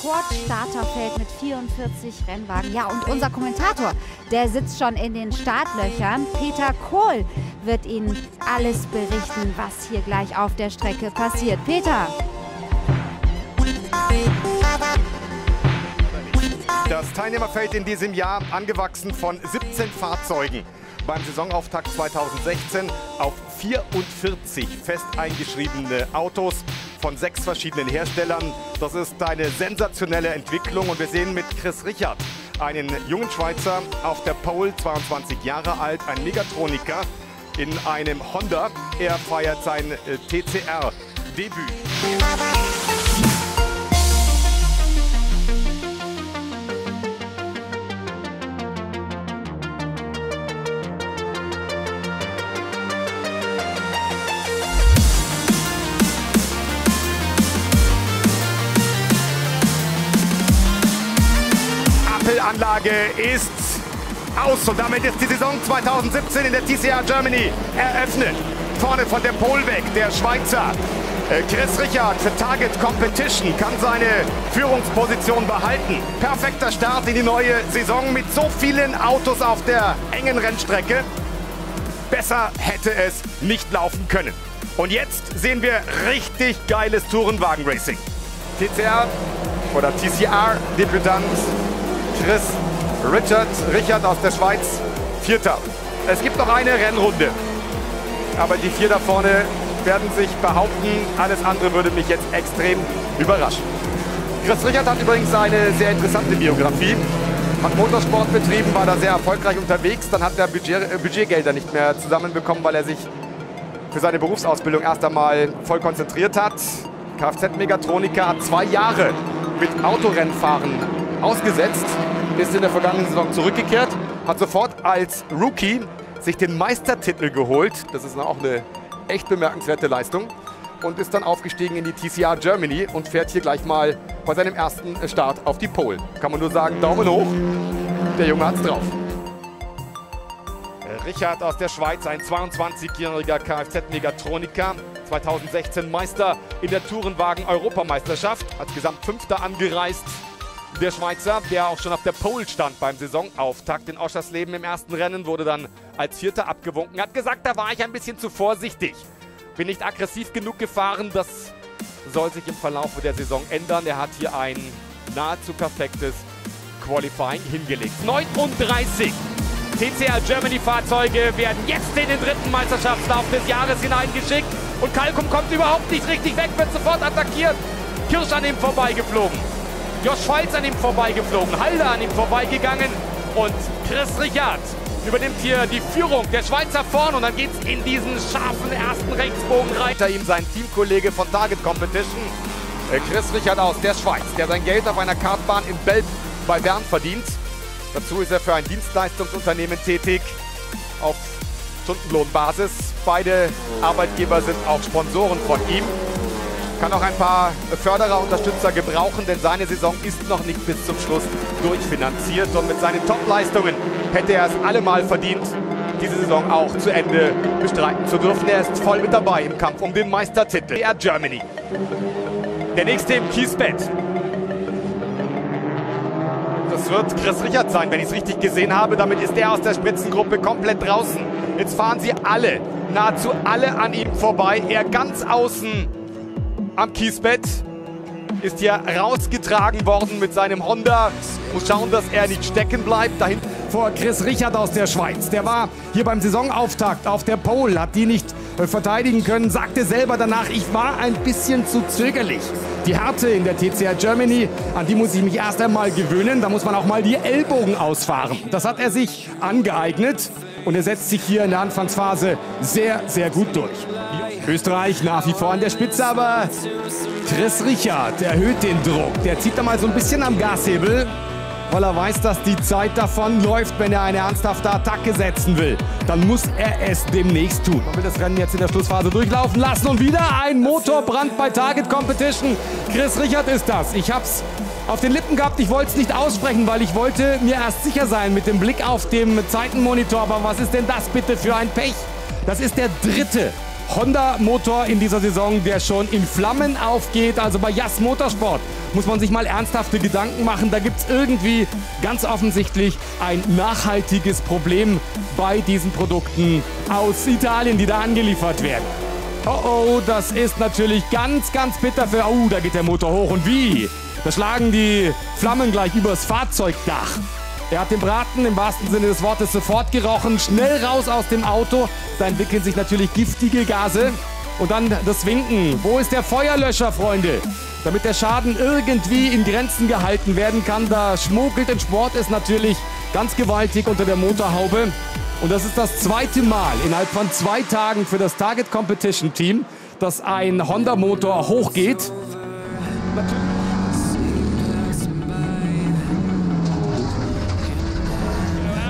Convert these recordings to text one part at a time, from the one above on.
Rekordstarterfeld mit 44 Rennwagen. Ja, und unser Kommentator, der sitzt schon in den Startlöchern. Peter Kohl wird Ihnen alles berichten, was hier gleich auf der Strecke passiert. Peter! Das Teilnehmerfeld in diesem Jahr angewachsen von 17 Fahrzeugen beim Saisonauftakt 2016 auf 44 fest eingeschriebene Autos von 6 verschiedenen Herstellern. Das ist eine sensationelle Entwicklung und wir sehen mit Kris Richard einen jungen Schweizer auf der Pole, 22 Jahre alt, ein Megatroniker in einem Honda. Er feiert sein TCR-Debüt. Anlage ist aus und damit ist die Saison 2017 in der TCR Germany eröffnet. Vorne von der Pole weg der Schweizer Kris Richard für Target Competition kann seine Führungsposition behalten. Perfekter Start in die neue Saison mit so vielen Autos auf der engen Rennstrecke. Besser hätte es nicht laufen können. Und jetzt sehen wir richtig geiles Tourenwagen-Racing. TCR oder TCR-Debütant Kris Richard aus der Schweiz, Vierter. Es gibt noch eine Rennrunde, aber die 4 da vorne werden sich behaupten. Alles andere würde mich jetzt extrem überraschen. Kris Richard hat übrigens eine sehr interessante Biografie. Hat Motorsport betrieben, war da sehr erfolgreich unterwegs. Dann hat er Budgetgelder nicht mehr zusammenbekommen, weil er sich für seine Berufsausbildung erst einmal voll konzentriert hat. Kfz-Megatroniker, hat 2 Jahre mit Autorennfahren ausgesetzt, ist in der vergangenen Saison zurückgekehrt, hat sofort als Rookie sich den Meistertitel geholt. Das ist auch eine echt bemerkenswerte Leistung. Und ist dann aufgestiegen in die TCR Germany und fährt hier gleich mal bei seinem ersten Start auf die Pole. Kann man nur sagen, Daumen hoch, der Junge hat's drauf. Richard aus der Schweiz, ein 22-jähriger Kfz-Megatroniker, 2016 Meister in der Tourenwagen-Europameisterschaft, als Gesamt-5. angereist. Der Schweizer, der auch schon auf der Pole stand beim Saisonauftakt in Oschersleben im ersten Rennen, wurde dann als Vierter abgewunken. Hat gesagt, da war ich ein bisschen zu vorsichtig. Bin nicht aggressiv genug gefahren. Das soll sich im Verlauf der Saison ändern. Er hat hier ein nahezu perfektes Qualifying hingelegt. 39 TCR Germany Fahrzeuge werden jetzt in den 3. Meisterschaftslauf des Jahres hineingeschickt. Und Kalkum kommt überhaupt nicht richtig weg, wird sofort attackiert. Kirsch an ihm vorbeigeflogen. Josh Scholz an ihm vorbeigeflogen, Halder an ihm vorbeigegangen und Kris Richard übernimmt hier die Führung. Der Schweizer vorn und dann geht es in diesen scharfen ersten Rechtsbogen rein. Hinter ihm sein Teamkollege von Target Competition, Kris Richard aus der Schweiz, der sein Geld auf einer Kartbahn in Belp bei Bern verdient. Dazu ist er für ein Dienstleistungsunternehmen tätig auf Stundenlohnbasis. Beide Arbeitgeber sind auch Sponsoren von ihm. Kann auch ein paar Förderer, Unterstützer gebrauchen, denn seine Saison ist noch nicht bis zum Schluss durchfinanziert. Und mit seinen Top-Leistungen hätte er es allemal verdient, diese Saison auch zu Ende bestreiten zu dürfen. Er ist voll mit dabei im Kampf um den Meistertitel. TCR Germany. Der nächste im Kiesbett. Das wird Kris Richard sein, wenn ich es richtig gesehen habe. Damit ist er aus der Spritzengruppe komplett draußen. Jetzt fahren sie alle, nahezu alle an ihm vorbei. Er ganz außen am Kiesbett, ist hier rausgetragen worden mit seinem Honda. Muss schauen, dass er nicht stecken bleibt. Dahinter vor Kris Richard aus der Schweiz. Der war hier beim Saisonauftakt auf der Pole, hat die nicht verteidigen können, sagte selber danach, ich war ein bisschen zu zögerlich. Die Härte in der TCR Germany, an die muss ich mich erst einmal gewöhnen. Da muss man auch mal die Ellbogen ausfahren. Das hat er sich angeeignet und er setzt sich hier in der Anfangsphase sehr, sehr gut durch. Österreich nach wie vor an der Spitze, aber Kris Richard erhöht den Druck. Der zieht da mal so ein bisschen am Gashebel, weil er weiß, dass die Zeit davon läuft, wenn er eine ernsthafte Attacke setzen will. Dann muss er es demnächst tun. Man will das Rennen jetzt in der Schlussphase durchlaufen lassen und wieder ein Motorbrand bei Target Competition. Kris Richard ist das. Ich hab's auf den Lippen gehabt, ich wollte es nicht aussprechen, weil ich wollte mir erst sicher sein mit dem Blick auf dem Zeitenmonitor. Aber was ist denn das bitte für ein Pech? Das ist der 3. Honda-Motor in dieser Saison, der schon in Flammen aufgeht. Also bei Yas Motorsport muss man sich mal ernsthafte Gedanken machen. Da gibt es irgendwie ganz offensichtlich ein nachhaltiges Problem bei diesen Produkten aus Italien, die da angeliefert werden. Oh, das ist natürlich ganz, ganz bitter für... Oh, da geht der Motor hoch. Und wie? Da schlagen die Flammen gleich übers Fahrzeugdach. Er hat den Braten im wahrsten Sinne des Wortes sofort gerochen. Schnell raus aus dem Auto. Da entwickeln sich natürlich giftige Gase. Und dann das Winken. Wo ist der Feuerlöscher, Freunde? Damit der Schaden irgendwie in Grenzen gehalten werden kann. Da schmuggelt und Sport ist natürlich ganz gewaltig unter der Motorhaube. Und das ist das zweite Mal innerhalb von 2 Tagen für das Target Competition Team, dass ein Honda-Motor hochgeht.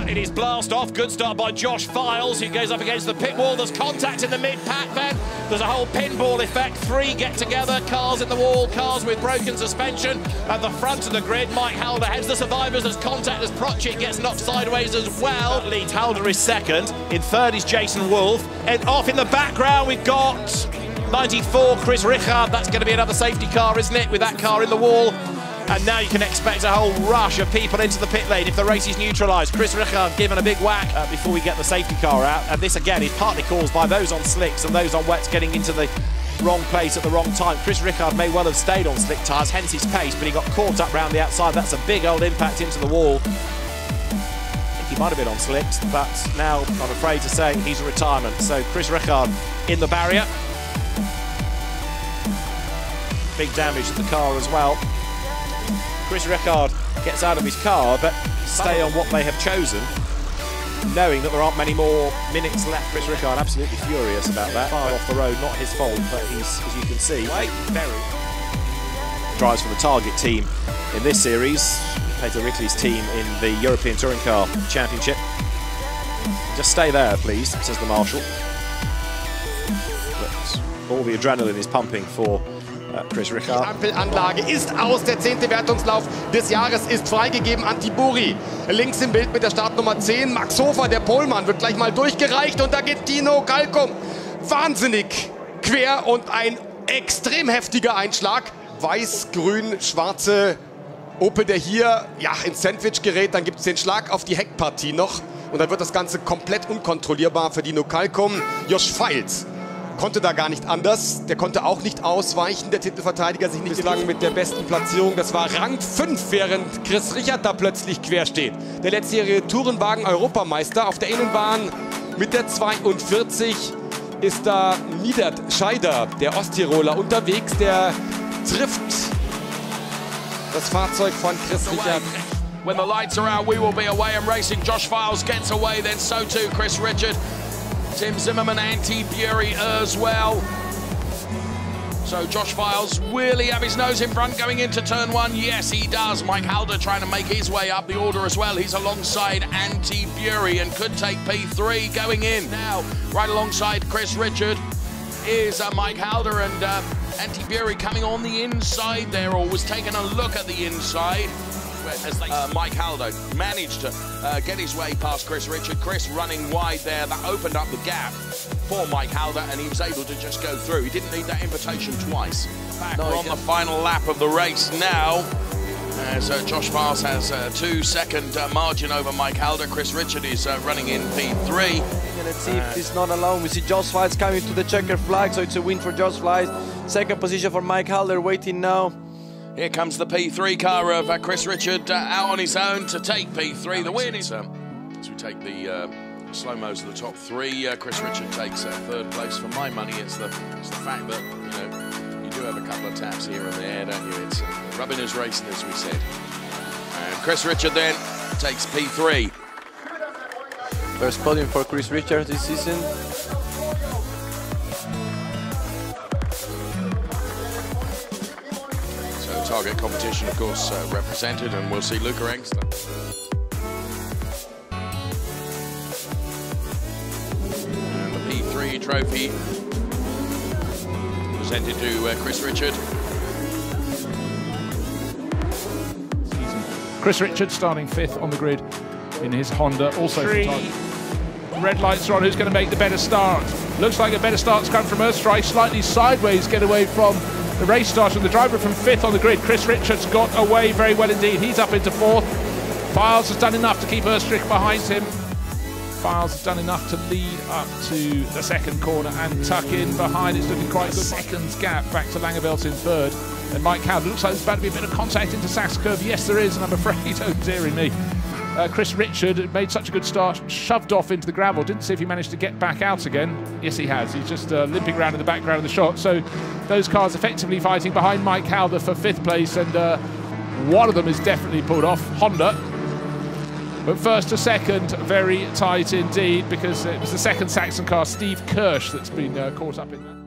It is blast off. Good start by Josh Files. He goes up against the pit wall. There's contact in the mid-pack then. There's a whole pinball effect. 3 get together. Cars in the wall. Cars with broken suspension. At the front of the grid, Mike Halder heads the survivors. There's contact as Prochik gets knocked sideways as well. Lead Halder is second. In third is Jason Wolf. And off in the background, we've got 94, Kris Richard. That's going to be another safety car, isn't it? With that car in the wall. And now you can expect a whole rush of people into the pit lane if the race is neutralised. Kris Richard given a big whack before we get the safety car out. And this again is partly caused by those on slicks and those on wets getting into the wrong place at the wrong time. Kris Richard may well have stayed on slick tyres, hence his pace, but he got caught up round the outside. That's a big old impact into the wall. I think he might have been on slicks, but now I'm afraid to say he's a retirement. So Kris Richard in the barrier. Big damage to the car as well. Kris Richard gets out of his car, but stay on what they have chosen, knowing that there aren't many more minutes left. Kris Richard absolutely furious about that. Far off the road, not his fault, but he's, as you can see, very drives for the target team in this series. Peter Rickley's team in the European Touring Car Championship. Just stay there, please, says the marshal. But all the adrenaline is pumping for Kris Richard. Die Ampelanlage ist aus. Der 10. Wertungslauf des Jahres ist freigegeben an Tiburi. Links im Bild mit der Startnummer 10. Max Hofer, der Pohlmann, wird gleich mal durchgereicht. Und da geht Dino Kalkum wahnsinnig quer und ein extrem heftiger Einschlag. Weiß, grün, schwarze Opel, der hier ja, ins Sandwich gerät. Dann gibt es den Schlag auf die Heckpartie noch. Und dann wird das Ganze komplett unkontrollierbar für Dino Kalkum. Josh Files konnte da gar nicht anders. Der konnte auch nicht ausweichen. Der Titelverteidiger sich nicht gelang mit der besten Platzierung. Das war Rang 5, während Kris Richard da plötzlich quer steht. Der letztjährige Tourenwagen-Europameister auf der Innenbahn mit der 42 ist da Niedert Scheider, der Osttiroler, unterwegs. Der trifft das Fahrzeug von Kris Richard. When the lights are out, we will be away and racing. Josh Files gets away, then so too Kris Richard. Tim Zimmerman, anti-Bury as well. So Josh Files, will he have his nose in front going into turn 1? Yes, he does. Mike Halder trying to make his way up the order as well. He's alongside anti-Bury and could take P3 going in. Now, right alongside Kris Richard is Mike Halder, and anti-Bury coming on the inside there, or was taking a look at the inside. As Mike Halder managed to get his way past Kris Richard. Kris running wide there, that opened up the gap for Mike Halder, and he was able to just go through. He didn't need that invitation twice. We're on the final lap of the race now, as Josh Files has a 2-second margin over Mike Halder. Kris Richard is running in P3. Let's see if it's not alone. We see Josh Files coming to the checker flag, so it's a win for Josh Files. Second position for Mike Halder, waiting now. Here comes the P3 car of Kris Richard out on his own to take P3. The win is, as we take the slow-mos of the top 3, Kris Richard takes 3rd place. For my money, it's the fact that, you know, you do have a couple of taps here and there, don't you? It's rubbing his racing, as we said. And Kris Richard then takes P3. First podium for Kris Richard this season. Target competition, of course, represented, and we'll see Luca Engster. And the P3 trophy presented to Kris Richard. Kris Richard starting 5th on the grid in his Honda, also for target. red lights are on. Who's going to make the better start? Looks like a better start's come from Earthstrike. Slightly sideways get away from the race starter. The driver from 5th on the grid, Kris Richards, got away very well indeed. He's up into 4th. Files has done enough to keep Earthstrike behind him. Files has done enough to lead up to the second corner and tuck in behind. It's looking quite good. Seconds gap back to Langerveld in 3rd. And Mike Calder, looks like there's about to be a bit of contact into Sachs curve. Yes, there is, and I'm afraid, oh dearie me. Kris Richard made such a good start, shoved off into the gravel. Didn't see if he managed to get back out again. Yes, he has. He's just limping around in the background of the shot. So those cars effectively fighting behind Mike Calder for 5th place, and one of them is definitely pulled off, Honda. But first to second, very tight indeed, because it was the second Saxon car, Steve Kirsch, that's been caught up in that.